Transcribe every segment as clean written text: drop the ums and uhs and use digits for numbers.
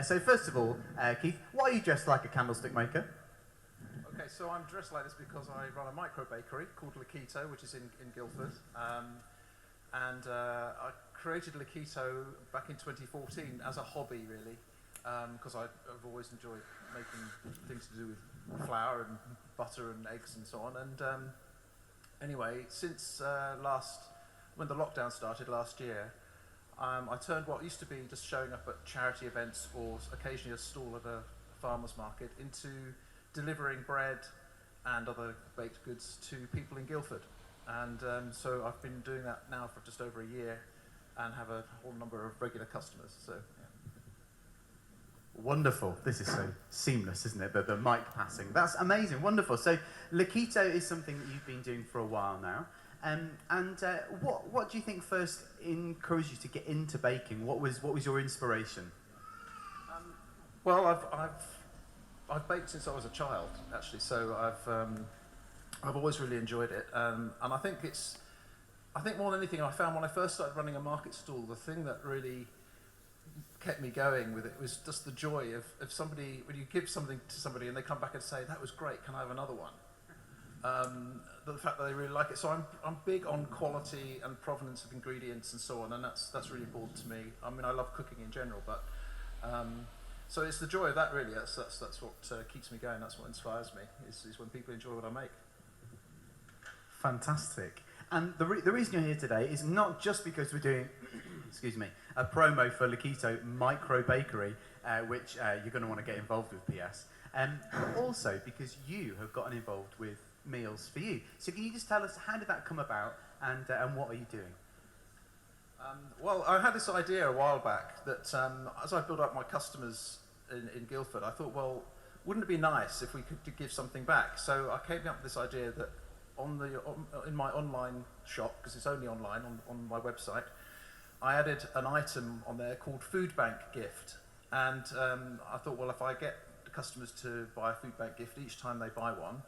So first of all, Keith, why are you dressed like a candlestick maker? Okay, so I'm dressed like this because I run a micro bakery called Lekito, which is in Guildford. I created Lekito back in 2014 as a hobby, really, because I've always enjoyed making things to do with flour and butter and eggs and so on. And anyway, since when the lockdown started last year, I turned what used to be just showing up at charity events or occasionally a stall at a farmer's market into delivering bread and other baked goods to people in Guildford. And so I've been doing that now for just over a year and have a whole number of regular customers. So, yeah. Wonderful. This is so seamless, isn't it? The mic passing. That's amazing. Wonderful. So Lekito is something that you've been doing for a while now. What do you think first encouraged you to get into baking? What was your inspiration? Well, I've baked since I was a child, actually. So I've always really enjoyed it, and I think more than anything, I found when I first started running a market stall, the thing that really kept me going with it was just the joy of somebody, when you give something to somebody and they come back and say, "That was great, can I have another one?" The fact that they really like it. So I'm big on quality and provenance of ingredients and so on, and that's really important to me. I mean, I love cooking in general, but so it's the joy of that really. That's what keeps me going. That's what inspires me. Is when people enjoy what I make. Fantastic. And the reason you're here today is not just because we're doing, excuse me, a promo for Lekito Micro Bakery, which you're going to want to get involved with, PS, but also because you have gotten involved with Meals for You. So can you just tell us, how did that come about, and what are you doing? Well, I had this idea a while back that as I built up my customers in Guildford, I thought, well, wouldn't it be nice if we could give something back? So I came up with this idea that in my online shop, because it's only online on my website, I added an item on there called Food Bank Gift. And I thought, well, if I get the customers to buy a Food Bank gift each time they buy one,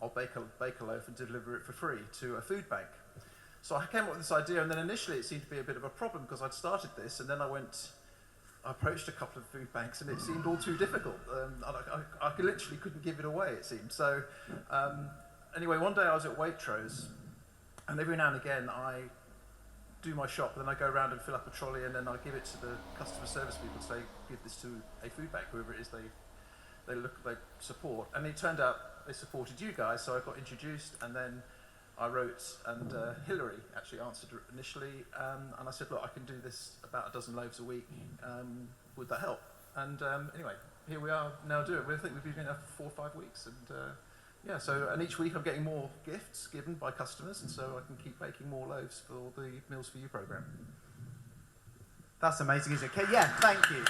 I'll bake a loaf and deliver it for free to a food bank. So I came up with this idea, and then initially it seemed to be a bit of a problem because I'd started this, and then I approached a couple of food banks, and it seemed all too difficult. I literally couldn't give it away, it seemed. So anyway, one day I was at Waitrose, and every now and again I do my shop, then I go around and fill up a trolley, and then I give it to the customer service people to say, give this to a food bank, whoever it is they support. And it turned out they supported you guys, so I got introduced, and then I wrote, and Hillary actually answered initially, and I said, look, I can do this about a dozen loaves a week, would that help? And anyway, here we are now doing it. I think we've been doing it for 4 or 5 weeks, and yeah, and each week I'm getting more gifts given by customers, and so I can keep baking more loaves for the Meals for You program. That's amazing, isn't it? Okay, yeah, thank you.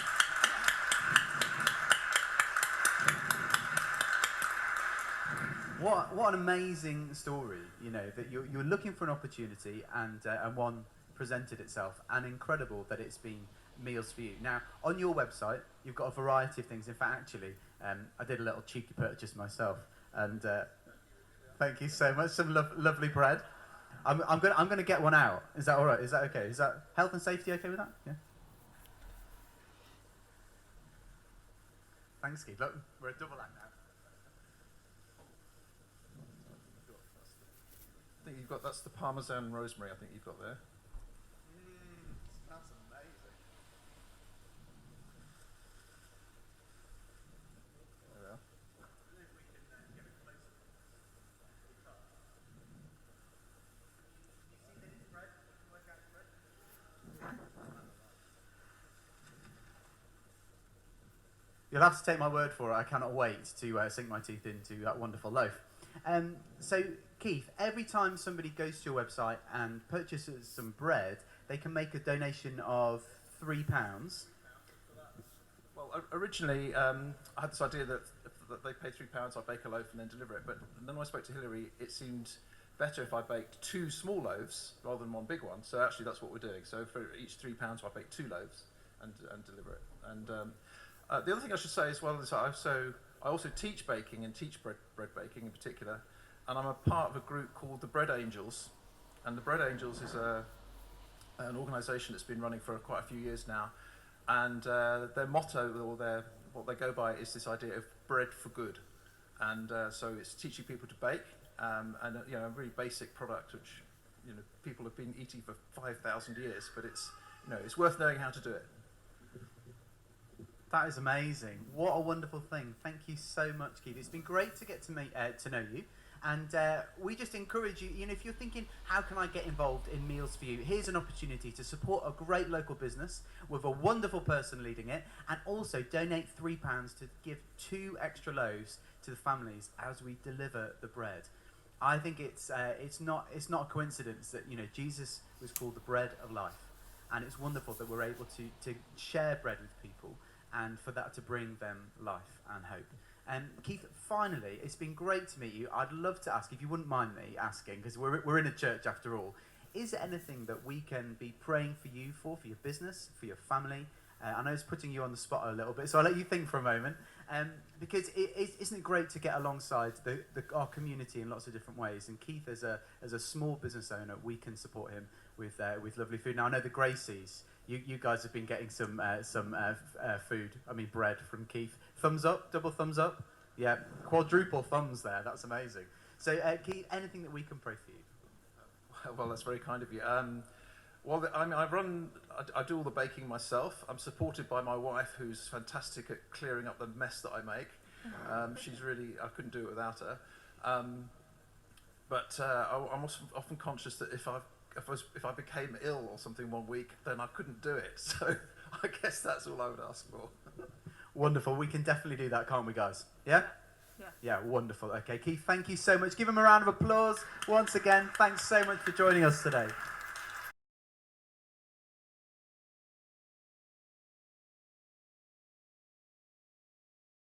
What an amazing story, that you're looking for an opportunity and one presented itself, and incredible that it's been Meals for You. Now, on your website, you've got a variety of things. In fact, actually, I did a little cheeky purchase myself, and thank you so much. Some lovely bread. I'm going to get one out. Is that all right? Is that okay? Is that health and safety okay with that? Yeah. Thanks, Keith. Look, we're a double act now. I think that's the Parmesan rosemary I think you've got there. That's amazing. There we are. You'll have to take my word for it. I cannot wait to sink my teeth into that wonderful loaf. So, Keith, every time somebody goes to your website and purchases some bread, they can make a donation of £3. Well, originally I had this idea that they pay £3, I bake a loaf and then deliver it. But then when I spoke to Hillary, it seemed better if I baked 2 small loaves rather than one big one. So actually, that's what we're doing. So for each £3, I bake 2 loaves and deliver it. And the other thing I should say as well is I also teach baking and teach bread baking in particular. And I'm a part of a group called the Bread Angels. And the Bread Angels is an organisation that's been running for quite a few years now. and their motto or what they go by is this idea of bread for good, and so it's teaching people to bake, and a really basic product which people have been eating for 5,000 years, but it's worth knowing how to do it. That is amazing. What a wonderful thing. Thank you so much, Keith. It's been great to get to know you. And we just encourage you, if you're thinking, how can I get involved in Meals for You? Here's an opportunity to support a great local business with a wonderful person leading it, and also donate £3 to give 2 extra loaves to the families as we deliver the bread. I think it's not a coincidence that Jesus was called the bread of life, and it's wonderful that we're able to share bread with people, and for that to bring them life and hope. Keith, finally, it's been great to meet you. I'd love to ask, if you wouldn't mind me asking, because we're in a church after all, is there anything that we can be praying for you for your business, for your family? I know it's putting you on the spot a little bit, so I'll let you think for a moment. Because isn't it great to get alongside our community in lots of different ways? And Keith, as a small business owner, we can support him with lovely food. Now, I know the Gracies, you guys have been getting some food, bread from Keith. Thumbs up, double thumbs up. Yeah, quadruple thumbs there. That's amazing. So, Keith, anything that we can pray for you? Well, that's very kind of you. I do all the baking myself. I'm supported by my wife, who's fantastic at clearing up the mess that I make. I couldn't do it without her. I'm often conscious that if I became ill or something one week, then I couldn't do it. So I guess that's all I would ask for. Wonderful. We can definitely do that, can't we, guys? Yeah? Yeah. Yeah, wonderful. Okay, Keith, thank you so much. Give him a round of applause once again. Thanks so much for joining us today.